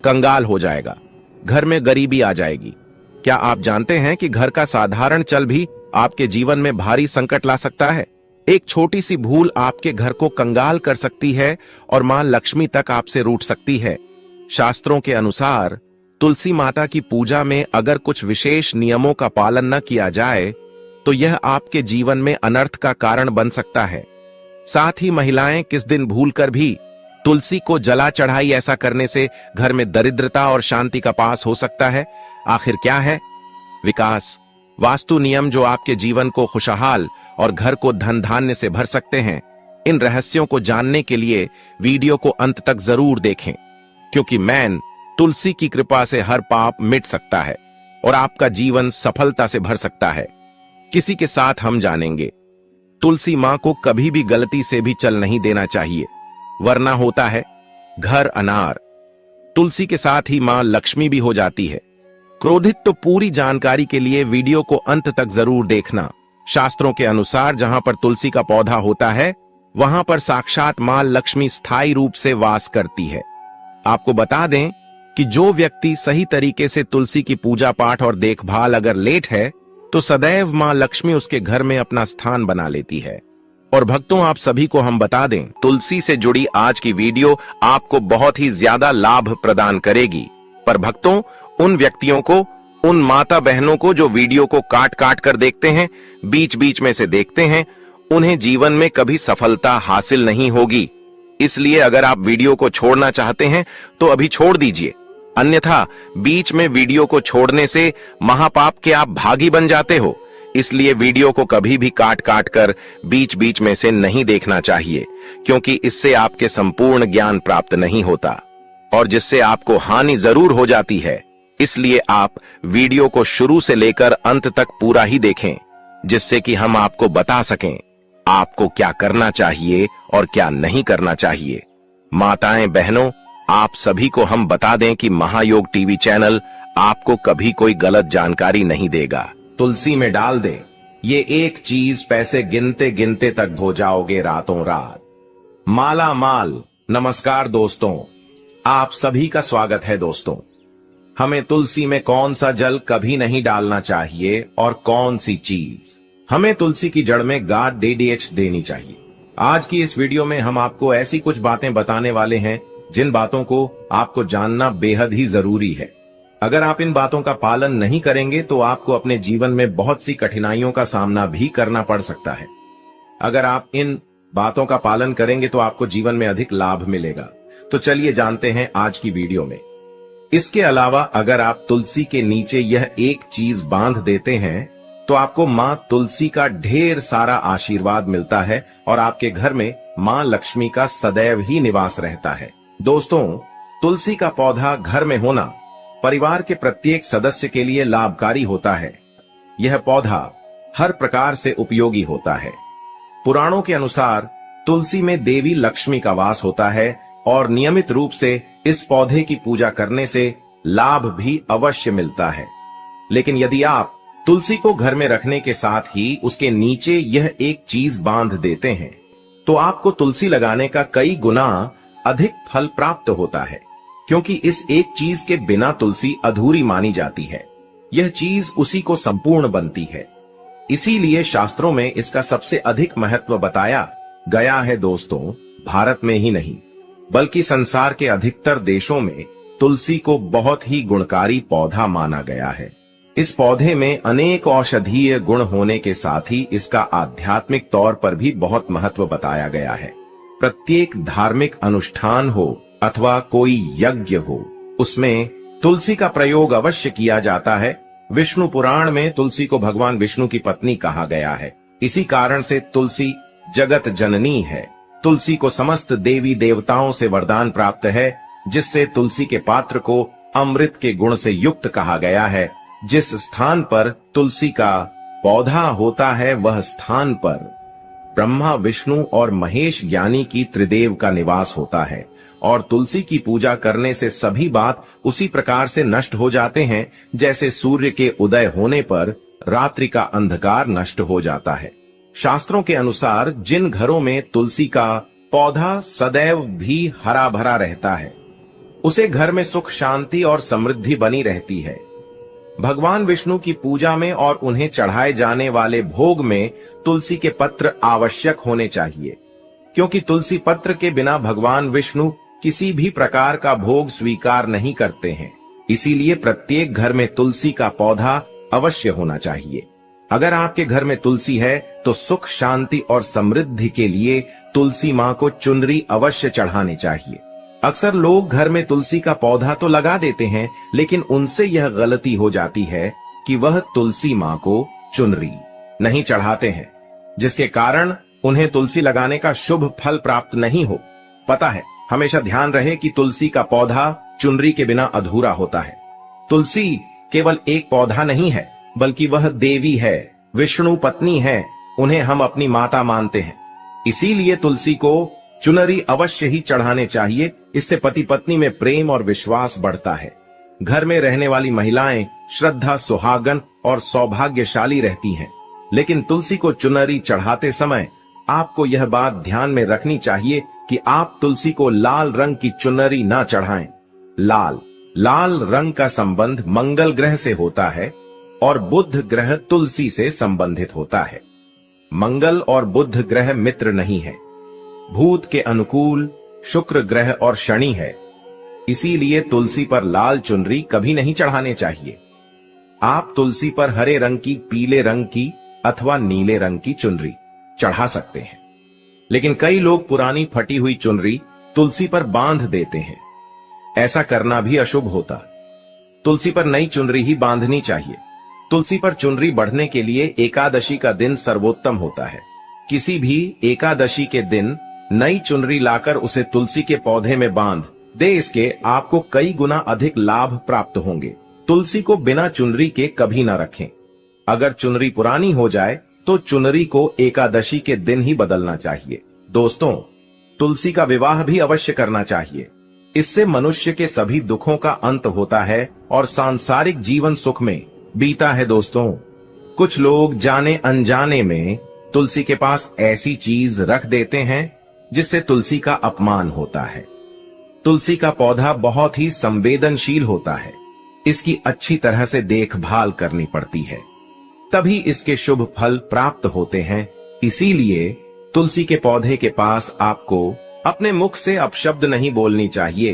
कंगाल हो जाएगा, घर में गरीबी आ जाएगी। क्या आप जानते हैं कि घर का साधारण चल भी आपके जीवन में भारी संकट ला सकता है? एक छोटी सी भूल आपके घर को कंगाल कर सकती है और मां लक्ष्मी तक आपसे रूठ सकती है। शास्त्रों के अनुसार तुलसी माता की पूजा में अगर कुछ विशेष नियमों का पालन न किया जाए तो यह आपके जीवन में अनर्थ का कारण बन सकता है। साथ ही महिलाएं किस दिन भूलकर भी तुलसी को जला चढ़ाई, ऐसा करने से घर में दरिद्रता और शांति का पास हो सकता है। आखिर क्या है? विकास, वास्तु नियम जो आपके जीवन को खुशहाल और घर को धन धान्य से भर सकते हैं। इन रहस्यों को जानने के लिए वीडियो को अंत तक जरूर देखें, क्योंकि मैन तुलसी की कृपा से हर पाप मिट सकता है और आपका जीवन सफलता से भर सकता है। किसी के साथ हम जानेंगे, तुलसी मां को कभी भी गलती से भी चल नहीं देना चाहिए, वरना होता है घर अनार। तुलसी के साथ ही मां लक्ष्मी भी हो जाती है क्रोधित। तो पूरी जानकारी के लिए वीडियो को अंत तक जरूर देखना। शास्त्रों के अनुसार जहां पर तुलसी का पौधा होता है वहां पर साक्षात मां लक्ष्मी स्थायी रूप से वास करती है। आपको बता दें कि जो व्यक्ति सही तरीके से तुलसी की पूजा पाठ और देखभाल अगर लेट है तो सदैव मां लक्ष्मी उसके घर में अपना स्थान बना लेती है। और भक्तों, आप सभी को हम बता दें, तुलसी से जुड़ी आज की वीडियो आपको बहुत ही ज्यादा लाभ प्रदान करेगी। पर भक्तों, उन व्यक्तियों को, उन माता बहनों को जो वीडियो को काट काट कर देखते हैं, बीच बीच में से देखते हैं, उन्हें जीवन में कभी सफलता हासिल नहीं होगी। इसलिए अगर आप वीडियो को छोड़ना चाहते हैं तो अभी छोड़ दीजिए, अन्यथा बीच में वीडियो को छोड़ने से महापाप के आप भागी बन जाते हो। इसलिए वीडियो को कभी भी काट काट कर बीच बीच में से नहीं देखना चाहिए, क्योंकि इससे आपके संपूर्ण ज्ञान प्राप्त नहीं होता और जिससे आपको हानि जरूर हो जाती है। इसलिए आप वीडियो को शुरू से लेकर अंत तक पूरा ही देखें, जिससे कि हम आपको बता सकें आपको क्या करना चाहिए और क्या नहीं करना चाहिए। माताएं बहनों, आप सभी को हम बता दें कि महायोग टीवी चैनल आपको कभी कोई गलत जानकारी नहीं देगा। तुलसी में डाल दे ये एक चीज, पैसे गिनते गिनते तक हो जाओगे रातों रात। माला माल। नमस्कार दोस्तों, आप सभी का स्वागत है। दोस्तों, हमें तुलसी में कौन सा जल कभी नहीं डालना चाहिए और कौन सी चीज हमें तुलसी की जड़ में गाढ़ DDH देनी चाहिए। आज की इस वीडियो में हम आपको ऐसी कुछ बातें बताने वाले हैं जिन बातों को आपको जानना बेहद ही जरूरी है। अगर आप इन बातों का पालन नहीं करेंगे तो आपको अपने जीवन में बहुत सी कठिनाइयों का सामना भी करना पड़ सकता है। अगर आप इन बातों का पालन करेंगे तो आपको जीवन में अधिक लाभ मिलेगा। तो चलिए जानते हैं आज की वीडियो में। इसके अलावा अगर आप तुलसी के नीचे यह एक चीज बांध देते हैं तो आपको मां तुलसी का ढेर सारा आशीर्वाद मिलता है और आपके घर में मां लक्ष्मी का सदैव ही निवास रहता है। दोस्तों, तुलसी का पौधा घर में होना परिवार के प्रत्येक सदस्य के लिए लाभकारी होता है। यह पौधा हर प्रकार से उपयोगी होता है। पुराणों के अनुसार तुलसी में देवी लक्ष्मी का वास होता है और नियमित रूप से इस पौधे की पूजा करने से लाभ भी अवश्य मिलता है। लेकिन यदि आप तुलसी को घर में रखने के साथ ही उसके नीचे यह एक चीज बांध देते हैं तो आपको तुलसी लगाने का कई गुना अधिक फल प्राप्त होता है, क्योंकि इस एक चीज के बिना तुलसी अधूरी मानी जाती है। यह चीज उसी को संपूर्ण बनती है। इसीलिए शास्त्रों में इसका सबसे अधिक महत्व बताया गया है। दोस्तों, भारत में ही नहीं बल्कि संसार के अधिकतर देशों में तुलसी को बहुत ही गुणकारी पौधा माना गया है। इस पौधे में अनेक औषधीय गुण होने के साथ ही इसका आध्यात्मिक तौर पर भी बहुत महत्व बताया गया है। प्रत्येक धार्मिक अनुष्ठान हो अथवा कोई यज्ञ हो, उसमें तुलसी का प्रयोग अवश्य किया जाता है। विष्णु पुराण में तुलसी को भगवान विष्णु की पत्नी कहा गया है। इसी कारण से तुलसी जगत जननी है। तुलसी को समस्त देवी देवताओं से वरदान प्राप्त है, जिससे तुलसी के पात्र को अमृत के गुण से युक्त कहा गया है। जिस स्थान पर तुलसी का पौधा होता है वह स्थान पर ब्रह्मा, विष्णु और महेश ज्ञानी की त्रिदेव का निवास होता है। और तुलसी की पूजा करने से सभी बात उसी प्रकार से नष्ट हो जाते हैं जैसे सूर्य के उदय होने पर रात्रि का अंधकार नष्ट हो जाता है। शास्त्रों के अनुसार जिन घरों में तुलसी का पौधा सदैव भी हरा भरा रहता है उसे घर में सुख शांति और समृद्धि बनी रहती है। भगवान विष्णु की पूजा में और उन्हें चढ़ाए जाने वाले भोग में तुलसी के पत्र आवश्यक होने चाहिए, क्योंकि तुलसी पत्र के बिना भगवान विष्णु किसी भी प्रकार का भोग स्वीकार नहीं करते हैं। इसीलिए प्रत्येक घर में तुलसी का पौधा अवश्य होना चाहिए। अगर आपके घर में तुलसी है तो सुख शांति और समृद्धि के लिए तुलसी मां को चुनरी अवश्य चढ़ानी चाहिए। अक्सर लोग घर में तुलसी का पौधा तो लगा देते हैं, लेकिन उनसे यह गलती हो जाती है कि वह तुलसी मां को चुनरी नहीं चढ़ाते हैं, जिसके कारण उन्हें तुलसी लगाने का शुभ फल प्राप्त नहीं हो। पता है, हमेशा ध्यान रहे कि तुलसी का पौधा चुनरी के बिना अधूरा होता है। तुलसी केवल एक पौधा नहीं है, बल्कि वह देवी है, विष्णु पत्नी है। उन्हें हम अपनी माता मानते हैं। इसीलिए तुलसी को चुनरी अवश्य ही चढ़ाने चाहिए। इससे पति पत्नी में प्रेम और विश्वास बढ़ता है। घर में रहने वाली महिलाएं श्रद्धा, सुहागन और सौभाग्यशाली रहती हैं। लेकिन तुलसी को चुनरी चढ़ाते समय आपको यह बात ध्यान में रखनी चाहिए कि आप तुलसी को लाल रंग की चुनरी ना चढ़ाएं। लाल रंग का संबंध मंगल ग्रह से होता है और बुध ग्रह तुलसी से संबंधित होता है। मंगल और बुध ग्रह मित्र नहीं है, भूत के अनुकूल शुक्र ग्रह और शनि है। इसीलिए तुलसी पर लाल चुनरी कभी नहीं चढ़ाने चाहिए। आप तुलसी पर हरे रंग की, पीले रंग की अथवा नीले रंग की चुनरी चढ़ा सकते हैं। लेकिन कई लोग पुरानी फटी हुई चुनरी तुलसी पर बांध देते हैं। ऐसा करना भी अशुभ होता। तुलसी पर नई चुनरी ही बांधनी चाहिए। तुलसी पर चुनरी बढ़ने के लिए एकादशी का दिन सर्वोत्तम होता है। किसी भी एकादशी के दिन नई चुनरी लाकर उसे तुलसी के पौधे में बांध दे, इसके आपको कई गुना अधिक लाभ प्राप्त होंगे। तुलसी को बिना चुनरी के कभी ना रखें। अगर चुनरी पुरानी हो जाए तो चुनरी को एकादशी के दिन ही बदलना चाहिए। दोस्तों, तुलसी का विवाह भी अवश्य करना चाहिए। इससे मनुष्य के सभी दुखों का अंत होता है और सांसारिक जीवन सुख में बीता है। दोस्तों, कुछ लोग जाने अनजाने में तुलसी के पास ऐसी चीज रख देते हैं जिससे तुलसी का अपमान होता है। तुलसी का पौधा बहुत ही संवेदनशील होता है। इसकी अच्छी तरह से देखभाल करनी पड़ती है, तभी इसके शुभ फल प्राप्त होते हैं। इसीलिए तुलसी के पौधे के पास आपको अपने मुख से अपशब्द नहीं बोलनी चाहिए।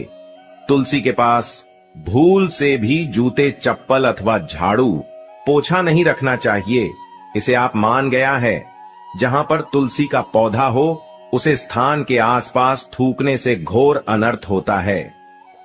तुलसी के पास भूल से भी जूते, चप्पल अथवा झाड़ू, पोछा नहीं रखना चाहिए। इसे आप मान गया है, जहां पर तुलसी का पौधा हो उसे स्थान के आसपास थूकने से घोर अनर्थ होता है।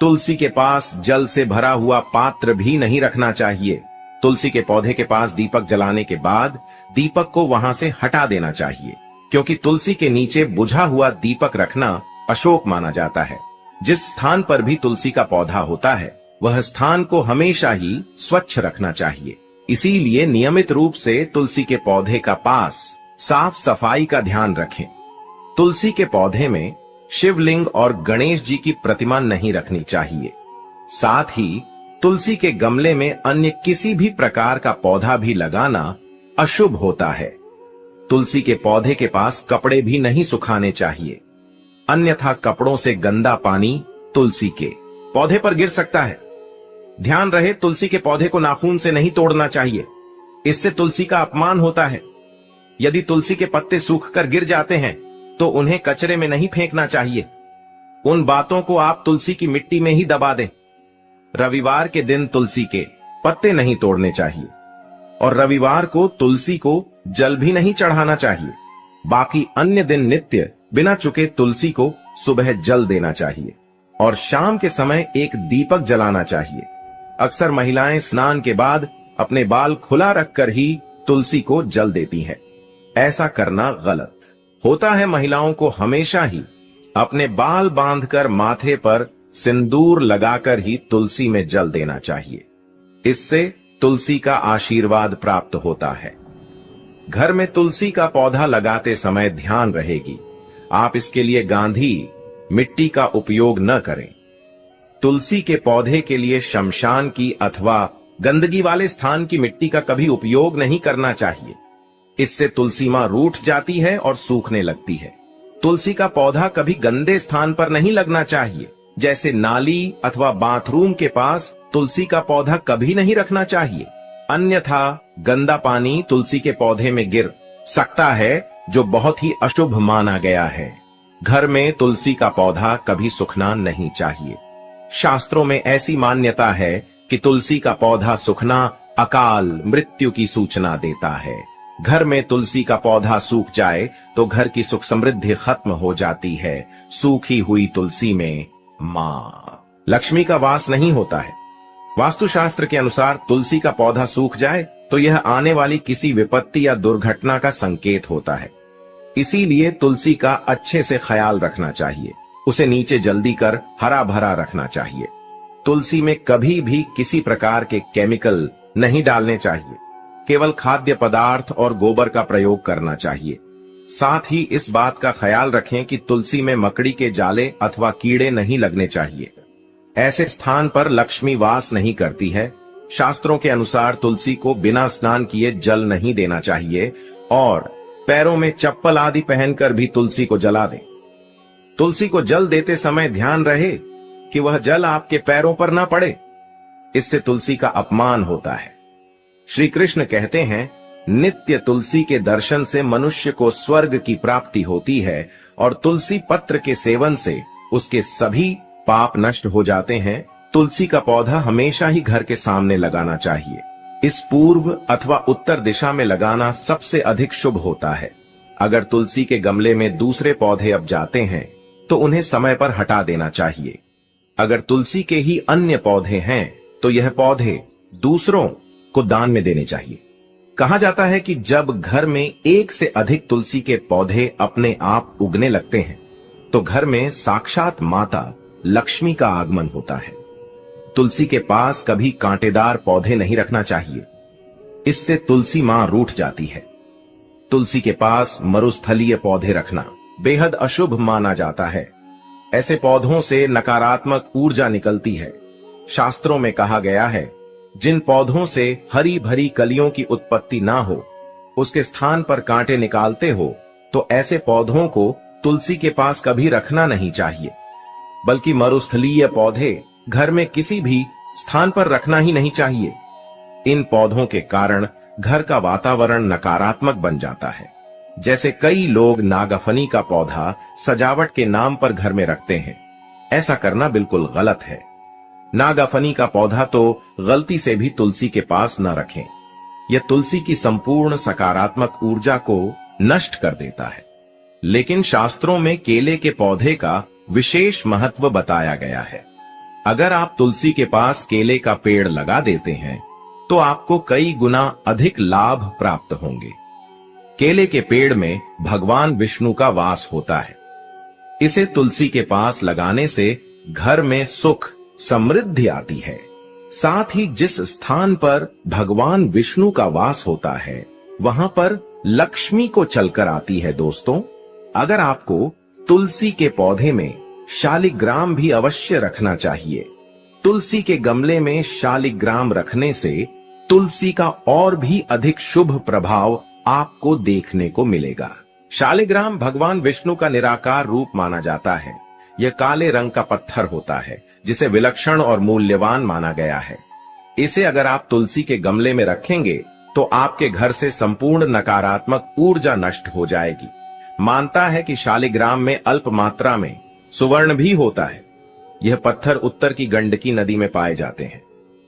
तुलसी के पास जल से भरा हुआ पात्र भी नहीं रखना चाहिए। तुलसी के पौधे के पास दीपक जलाने के बाद दीपक को वहां से हटा देना चाहिए, क्योंकि तुलसी के नीचे बुझा हुआ दीपक रखना अशुभ माना जाता है। जिस स्थान पर भी तुलसी का पौधा होता है वह स्थान को हमेशा ही स्वच्छ रखना चाहिए। इसीलिए नियमित रूप से तुलसी के पौधे का पास साफ सफाई का ध्यान रखें। तुलसी के पौधे में शिवलिंग और गणेश जी की प्रतिमा नहीं रखनी चाहिए। साथ ही तुलसी के गमले में अन्य किसी भी प्रकार का पौधा भी लगाना अशुभ होता है। तुलसी के पौधे के पास कपड़े भी नहीं सुखाने चाहिए, अन्यथा कपड़ों से गंदा पानी तुलसी के पौधे पर गिर सकता है। ध्यान रहे, तुलसी के पौधे को नाखून से नहीं तोड़ना चाहिए, इससे तुलसी का अपमान होता है। यदि तुलसी के पत्ते सूखकर गिर जाते हैं तो उन्हें कचरे में नहीं फेंकना चाहिए। उन बातों को आप तुलसी की मिट्टी में ही दबा दें। रविवार के दिन तुलसी के पत्ते नहीं तोड़ने चाहिए और रविवार को तुलसी को जल भी नहीं चढ़ाना चाहिए। बाकी अन्य दिन नित्य बिना चुके तुलसी को सुबह जल देना चाहिए और शाम के समय एक दीपक जलाना चाहिए। अक्सर महिलाएं स्नान के बाद अपने बाल खुला रखकर ही तुलसी को जल देती हैं। ऐसा करना गलत होता है। महिलाओं को हमेशा ही अपने बाल बांधकर माथे पर सिंदूर लगाकर ही तुलसी में जल देना चाहिए। इससे तुलसी का आशीर्वाद प्राप्त होता है। घर में तुलसी का पौधा लगाते समय ध्यान रहेगी, आप इसके लिए गांधी मिट्टी का उपयोग न करें। तुलसी के पौधे के लिए शमशान की अथवा गंदगी वाले स्थान की मिट्टी का कभी उपयोग नहीं करना चाहिए। इससे तुलसी मां रूठ जाती है और सूखने लगती है। तुलसी का पौधा कभी गंदे स्थान पर नहीं लगना चाहिए, जैसे नाली अथवा बाथरूम के पास तुलसी का पौधा कभी नहीं रखना चाहिए, अन्यथा गंदा पानी तुलसी के पौधे में गिर सकता है, जो बहुत ही अशुभ माना गया है। घर में तुलसी का पौधा कभी सूखना नहीं चाहिए। शास्त्रों में ऐसी मान्यता है कि तुलसी का पौधा सूखना अकाल मृत्यु की सूचना देता है। घर में तुलसी का पौधा सूख जाए तो घर की सुख समृद्धि खत्म हो जाती है। सूखी हुई तुलसी में मां लक्ष्मी का वास नहीं होता है। वास्तुशास्त्र के अनुसार तुलसी का पौधा सूख जाए तो यह आने वाली किसी विपत्ति या दुर्घटना का संकेत होता है। इसीलिए तुलसी का अच्छे से ख्याल रखना चाहिए। उसे नीचे जल्दी कर हरा भरा रखना चाहिए। तुलसी में कभी भी किसी प्रकार के केमिकल नहीं डालने चाहिए। केवल खाद्य पदार्थ और गोबर का प्रयोग करना चाहिए। साथ ही इस बात का ख्याल रखें कि तुलसी में मकड़ी के जाले अथवा कीड़े नहीं लगने चाहिए। ऐसे स्थान पर लक्ष्मी वास नहीं करती है। शास्त्रों के अनुसार तुलसी को बिना स्नान किए जल नहीं देना चाहिए और पैरों में चप्पल आदि पहनकर भी तुलसी को जला दें। तुलसी को जल देते समय ध्यान रहे कि वह जल आपके पैरों पर ना पड़े, इससे तुलसी का अपमान होता है। श्री कृष्ण कहते हैं, नित्य तुलसी के दर्शन से मनुष्य को स्वर्ग की प्राप्ति होती है और तुलसी पत्र के सेवन से उसके सभी पाप नष्ट हो जाते हैं। तुलसी का पौधा हमेशा ही घर के सामने लगाना चाहिए। इस पूर्व अथवा उत्तर दिशा में लगाना सबसे अधिक शुभ होता है। अगर तुलसी के गमले में दूसरे पौधे अब जाते हैं तो उन्हें समय पर हटा देना चाहिए। अगर तुलसी के ही अन्य पौधे हैं तो यह पौधे दूसरों को दान में देने चाहिए। कहा जाता है कि जब घर में एक से अधिक तुलसी के पौधे अपने आप उगने लगते हैं तो घर में साक्षात माता लक्ष्मी का आगमन होता है। तुलसी के पास कभी कांटेदार पौधे नहीं रखना चाहिए, इससे तुलसी मां रूठ जाती है। तुलसी के पास मरुस्थलीय पौधे रखना बेहद अशुभ माना जाता है। ऐसे पौधों से नकारात्मक ऊर्जा निकलती है। शास्त्रों में कहा गया है, जिन पौधों से हरी भरी कलियों की उत्पत्ति ना हो, उसके स्थान पर कांटे निकालते हो, तो ऐसे पौधों को तुलसी के पास कभी रखना नहीं चाहिए। बल्कि मरुस्थलीय पौधे घर में किसी भी स्थान पर रखना ही नहीं चाहिए। इन पौधों के कारण घर का वातावरण नकारात्मक बन जाता है। जैसे कई लोग नागफनी का पौधा सजावट के नाम पर घर में रखते हैं, ऐसा करना बिल्कुल गलत है। नागफनी का पौधा तो गलती से भी तुलसी के पास न रखें। यह तुलसी की संपूर्ण सकारात्मक ऊर्जा को नष्ट कर देता है। लेकिन शास्त्रों में केले के पौधे का विशेष महत्व बताया गया है। अगर आप तुलसी के पास केले का पेड़ लगा देते हैं तो आपको कई गुना अधिक लाभ प्राप्त होंगे। केले के पेड़ में भगवान विष्णु का वास होता है। इसे तुलसी के पास लगाने से घर में सुख समृद्धि आती है। साथ ही जिस स्थान पर भगवान विष्णु का वास होता है वहां पर लक्ष्मी को चलकर आती है। दोस्तों, अगर आपको तुलसी के पौधे में शालिग्राम भी अवश्य रखना चाहिए। तुलसी के गमले में शालिग्राम रखने से तुलसी का और भी अधिक शुभ प्रभाव आपको देखने को मिलेगा। शालिग्राम भगवान विष्णु का निराकार रूप माना जाता है। यह काले रंग का पत्थर होता है जिसे विलक्षण और मूल्यवान माना गया है। इसे अगर आप तुलसी के गमले में रखेंगे तो आपके घर से संपूर्ण नकारात्मक ऊर्जा नष्ट हो जाएगी। मानता है कि शालिग्राम में अल्प मात्रा में सुवर्ण भी होता है। यह पत्थर उत्तर की गंडकी नदी में पाए जाते हैं।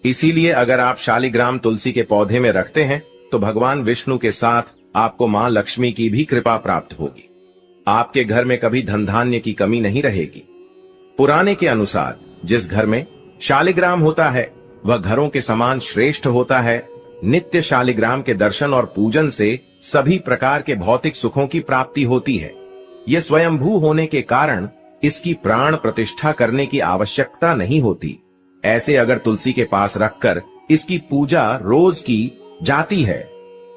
इसीलिए अगर आप शालिग्राम तुलसी के पौधे में रखते हैं तो भगवान विष्णु के साथ आपको मां लक्ष्मी की भी कृपा प्राप्त होगी। आपके घर में कभी धन धान्य की कमी नहीं रहेगी। पुराने के अनुसार जिस घर में शालिग्राम होता है वह घरों के समान श्रेष्ठ होता है। नित्य शालिग्राम के दर्शन और पूजन से सभी प्रकार के भौतिक सुखों की प्राप्ति होती है। यह स्वयंभू होने के कारण इसकी प्राण प्रतिष्ठा करने की आवश्यकता नहीं होती। ऐसे अगर तुलसी के पास रखकर इसकी पूजा रोज की जाती है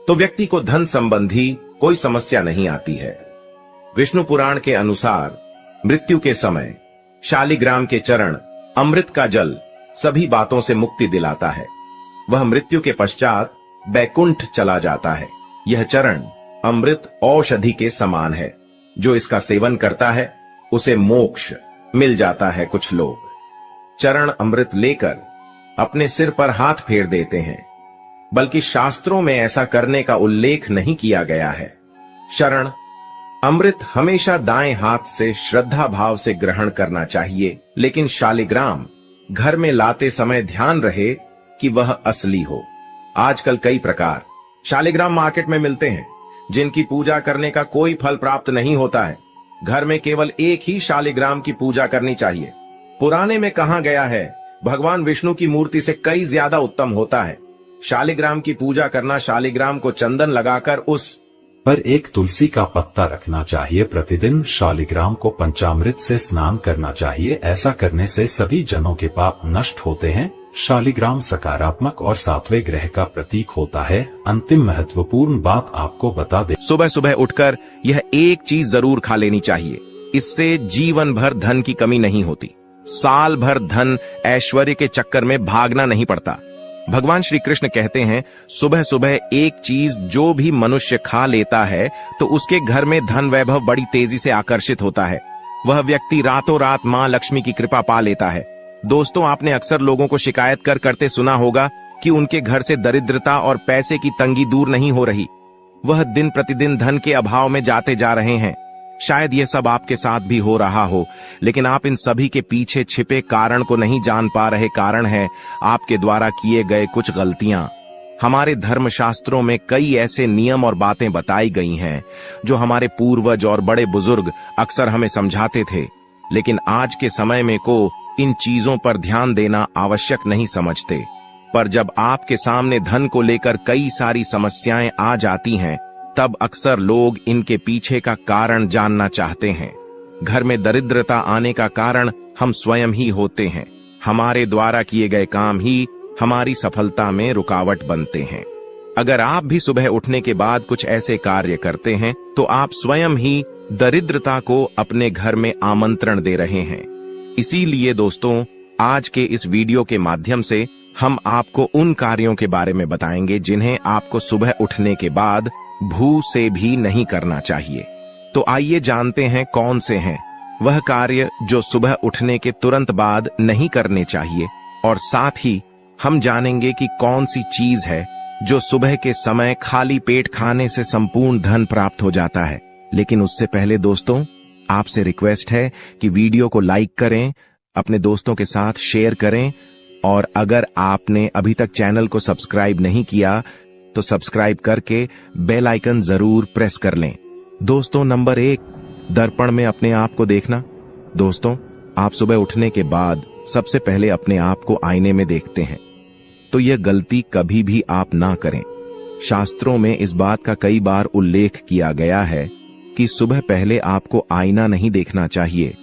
तो व्यक्ति को धन संबंधी कोई समस्या नहीं आती है। विष्णु पुराण के अनुसार मृत्यु के समय शालिग्राम के चरण, अमृत का जल सभी बातों से मुक्ति दिलाता है। वह मृत्यु के पश्चात बैकुंठ चला जाता है। यह चरण अमृत औषधि के समान है। जो इसका सेवन करता है उसे मोक्ष मिल जाता है। कुछ लोग चरण अमृत लेकर अपने सिर पर हाथ फेर देते हैं, बल्कि शास्त्रों में ऐसा करने का उल्लेख नहीं किया गया है। शरण अमृत हमेशा दाएं हाथ से श्रद्धा भाव से ग्रहण करना चाहिए, लेकिन शालिग्राम घर में लाते समय ध्यान रहे कि वह असली हो। आजकल कई प्रकार शालिग्राम मार्केट में मिलते हैं, जिनकी पूजा करने का कोई फल प्राप्त नहीं होता है। घर में केवल एक ही शालिग्राम की पूजा करनी चाहिए। पुराने में कहा गया है, भगवान विष्णु की मूर्ति से कई ज्यादा उत्तम होता है। शालिग्राम की पूजा करना, शालिग्राम को चंदन लगाकर उस पर एक तुलसी का पत्ता रखना चाहिए। प्रतिदिन शालिग्राम को पंचामृत से स्नान करना चाहिए। ऐसा करने से सभी जनों के पाप नष्ट होते हैं। शालिग्राम सकारात्मक और सातवें ग्रह का प्रतीक होता है। अंतिम महत्वपूर्ण बात आपको बता दे, सुबह सुबह उठकर यह एक चीज जरूर खा लेनी चाहिए। इससे जीवन भर धन की कमी नहीं होती। साल भर धन ऐश्वर्य के चक्कर में भागना नहीं पड़ता। भगवान श्री कृष्ण कहते हैं, सुबह सुबह एक चीज जो भी मनुष्य खा लेता है तो उसके घर में धन वैभव बड़ी तेजी से आकर्षित होता है। वह व्यक्ति रातों रात मां लक्ष्मी की कृपा पा लेता है। दोस्तों, आपने अक्सर लोगों को शिकायत करते सुना होगा कि उनके घर से दरिद्रता और पैसे की तंगी दूर नहीं हो रही। वह दिन प्रतिदिन धन के अभाव में जाते जा रहे हैं। शायद यह सब आपके साथ भी हो रहा हो, लेकिन आप इन सभी के पीछे छिपे कारण को नहीं जान पा रहे। कारण है आपके द्वारा किए गए कुछ गलतियां। हमारे धर्मशास्त्रों में कई ऐसे नियम और बातें बताई गई हैं जो हमारे पूर्वज और बड़े बुजुर्ग अक्सर हमें समझाते थे, लेकिन आज के समय में को इन चीजों पर ध्यान देना आवश्यक नहीं समझते। पर जब आपके सामने धन को लेकर कई सारी समस्याएं आ जाती हैं, तब अक्सर लोग इनके पीछे का कारण जानना चाहते हैं। घर में दरिद्रता आने का कारण हम स्वयं ही होते हैं। हमारे द्वारा किए गए काम ही हमारी सफलता में रुकावट बनते हैं। अगर आप भी सुबह उठने के बाद कुछ ऐसे कार्य करते हैं तो आप स्वयं ही दरिद्रता को अपने घर में आमंत्रण दे रहे हैं। इसीलिए दोस्तों, आज के इस वीडियो के माध्यम से हम आपको उन कार्यों के बारे में बताएंगे जिन्हें आपको सुबह उठने के बाद भू से भी नहीं करना चाहिए। तो आइए जानते हैं कौन से हैं वह कार्य जो सुबह उठने के तुरंत बाद नहीं करने चाहिए, और साथ ही हम जानेंगे कि कौन सी चीज है जो सुबह के समय खाली पेट खाने से संपूर्ण धन प्राप्त हो जाता है। लेकिन उससे पहले दोस्तों, आपसे रिक्वेस्ट है कि वीडियो को लाइक करें, अपने दोस्तों के साथ शेयर करें, और अगर आपने अभी तक चैनल को सब्सक्राइब नहीं किया तो सब्सक्राइब करके बेल आइकन जरूर प्रेस कर लें। दोस्तों, नंबर 1, दर्पण में अपने आप को देखना। दोस्तों, आप सुबह उठने के बाद सबसे पहले अपने आप को आईने में देखते हैं, तो यह गलती कभी भी आप ना करें। शास्त्रों में इस बात का कई बार उल्लेख किया गया है कि सुबह पहले आपको आईना नहीं देखना चाहिए।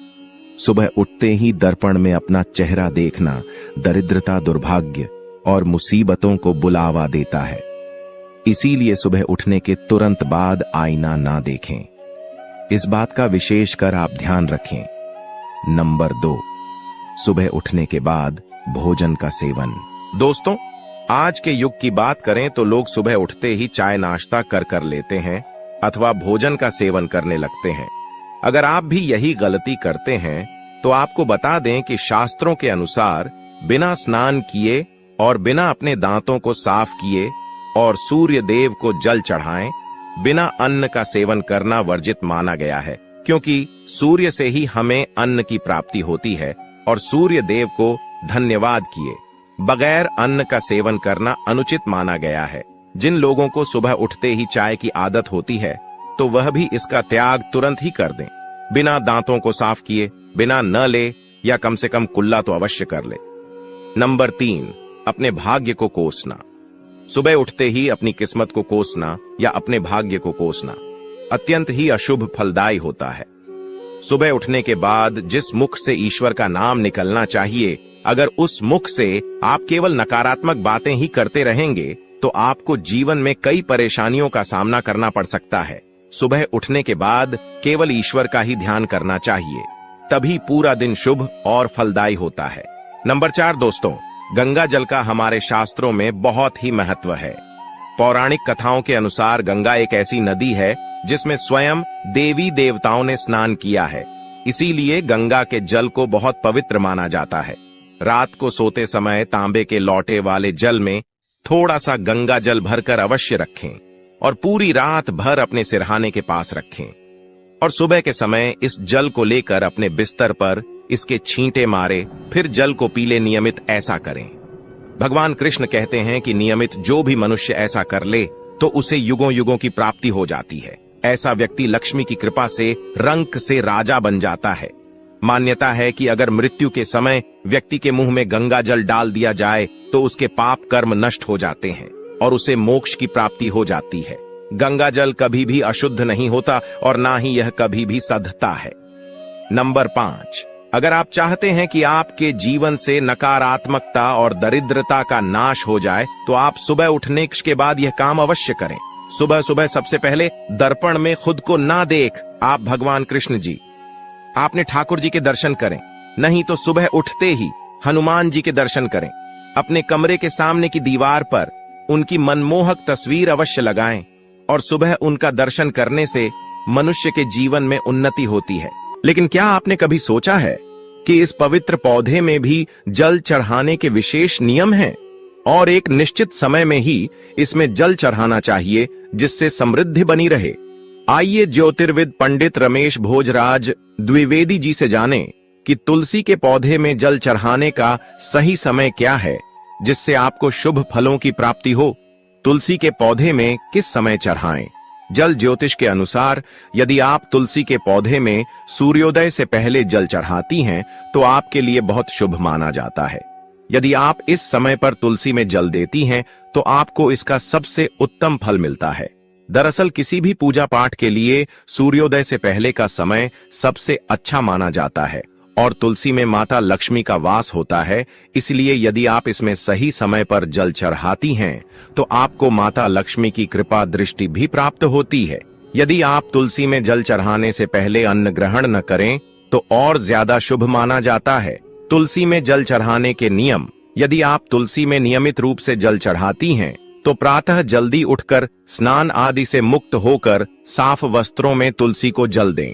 सुबह उठते ही दर्पण में अपना चेहरा देखना दरिद्रता, दुर्भाग्य और मुसीबतों को बुलावा देता है। इसीलिए सुबह उठने के तुरंत बाद आईना ना देखें। इस बात का विशेष कर आप ध्यान रखें। नंबर 2, सुबह उठने के बाद भोजन का सेवन। दोस्तों, आज के युग की बात करें तो लोग सुबह उठते ही चाय नाश्ता कर लेते हैं अथवा भोजन का सेवन करने लगते हैं। अगर आप भी यही गलती करते हैं तो आपको बता दें कि शास्त्रों के अनुसार बिना स्नान किए और बिना अपने दांतों को साफ किए और सूर्य देव को जल चढ़ाएं, बिना अन्न का सेवन करना वर्जित माना गया है, क्योंकि सूर्य से ही हमें अन्न की प्राप्ति होती है और सूर्य देव को धन्यवाद किए बगैर अन्न का सेवन करना अनुचित माना गया है। जिन लोगों को सुबह उठते ही चाय की आदत होती है तो वह भी इसका त्याग तुरंत ही कर दें। बिना दांतों को साफ किए, बिना न ले, या कम से कम कुल्ला तो अवश्य कर ले। नंबर 3, अपने भाग्य को कोसना। सुबह उठते ही अपनी किस्मत को कोसना या अपने भाग्य को कोसना अत्यंत ही अशुभ फलदायी होता है। सुबह उठने के बाद जिस मुख से ईश्वर का नाम निकलना चाहिए, अगर उस मुख से आप केवल नकारात्मक बातें ही करते रहेंगे तो आपको जीवन में कई परेशानियों का सामना करना पड़ सकता है। सुबह उठने के बाद केवल ईश्वर का ही ध्यान करना चाहिए, तभी पूरा दिन शुभ और फलदायी होता है। नंबर 4 दोस्तों, गंगा जल का हमारे शास्त्रों में बहुत ही महत्व है। पौराणिक कथाओं के अनुसार गंगा एक ऐसी नदी है जिसमें स्वयं देवी देवताओं ने स्नान किया है। इसीलिए गंगा के जल को बहुत पवित्र माना जाता है। रात को सोते समय तांबे के लौटे वाले जल में थोड़ा सा गंगा जल भरकर अवश्य रखें और पूरी रात भर अपने सिरहाने के पास रखें और सुबह के समय इस जल को लेकर अपने बिस्तर पर इसके छींटे मारे, फिर जल को पी ले। नियमित ऐसा करें। भगवान कृष्ण कहते हैं कि नियमित जो भी मनुष्य ऐसा कर ले तो उसे युगों युगों की प्राप्ति हो जाती है। ऐसा व्यक्ति लक्ष्मी की कृपा से रंक से राजा बन जाता है। मान्यता है कि अगर मृत्यु के समय व्यक्ति के मुंह में गंगा जल डाल दिया जाए तो उसके पाप कर्म नष्ट हो जाते हैं और उसे मोक्ष की प्राप्ति हो जाती है। गंगा जल कभी भी अशुद्ध नहीं होता और ना ही यह कभी भी सधता है। नंबर 5, अगर आप चाहते हैं कि आपके जीवन से नकारात्मकता और दरिद्रता का नाश हो जाए तो आप सुबह उठने के बाद यह काम अवश्य करें। सुबह सुबह सबसे पहले दर्पण में खुद को ना देख आप भगवान कृष्ण जी, आपने ठाकुर जी के दर्शन करें। नहीं तो सुबह उठते ही हनुमान जी के दर्शन करें। अपने कमरे के सामने की दीवार पर उनकी मनमोहक तस्वीर अवश्य लगाएं और सुबह उनका दर्शन करने से मनुष्य के जीवन में उन्नति होती है। लेकिन क्या आपने कभी सोचा है कि इस पवित्र पौधे में भी जल चढ़ाने के विशेष नियम हैं और एक निश्चित समय में ही इसमें जल चढ़ाना चाहिए जिससे समृद्धि बनी रहे। आइए ज्योतिर्विद पंडित रमेश भोजराज द्विवेदी जी से जानें कि तुलसी के पौधे में जल चढ़ाने का सही समय क्या है जिससे आपको शुभ फलों की प्राप्ति हो। तुलसी के पौधे में किस समय चढ़ाएं? जल ज्योतिष के अनुसार यदि आप तुलसी के पौधे में सूर्योदय से पहले जल चढ़ाती हैं तो आपके लिए बहुत शुभ माना जाता है। यदि आप इस समय पर तुलसी में जल देती हैं तो आपको इसका सबसे उत्तम फल मिलता है। दरअसल किसी भी पूजा पाठ के लिए सूर्योदय से पहले का समय सबसे अच्छा माना जाता है और तुलसी में माता लक्ष्मी का वास होता है। इसलिए यदि आप इसमें सही समय पर जल चढ़ाती हैं तो आपको माता लक्ष्मी की कृपा दृष्टि भी प्राप्त होती है। यदि आप तुलसी में जल चढ़ाने से पहले अन्न ग्रहण न करें तो और ज्यादा शुभ माना जाता है। तुलसी में जल चढ़ाने के नियम। यदि आप तुलसी में नियमित रूप से जल चढ़ाती हैं तो प्रातः जल्दी उठकर स्नान आदि से मुक्त होकर साफ वस्त्रों में तुलसी को जल दें।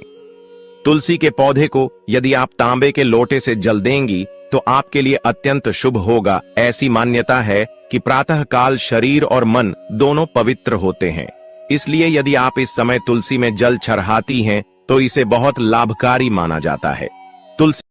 तुलसी के पौधे को यदि आप तांबे के लोटे से जल देंगी तो आपके लिए अत्यंत शुभ होगा। ऐसी मान्यता है कि प्रातः काल शरीर और मन दोनों पवित्र होते हैं। इसलिए यदि आप इस समय तुलसी में जल चढ़ाती हैं तो इसे बहुत लाभकारी माना जाता है। तुलसी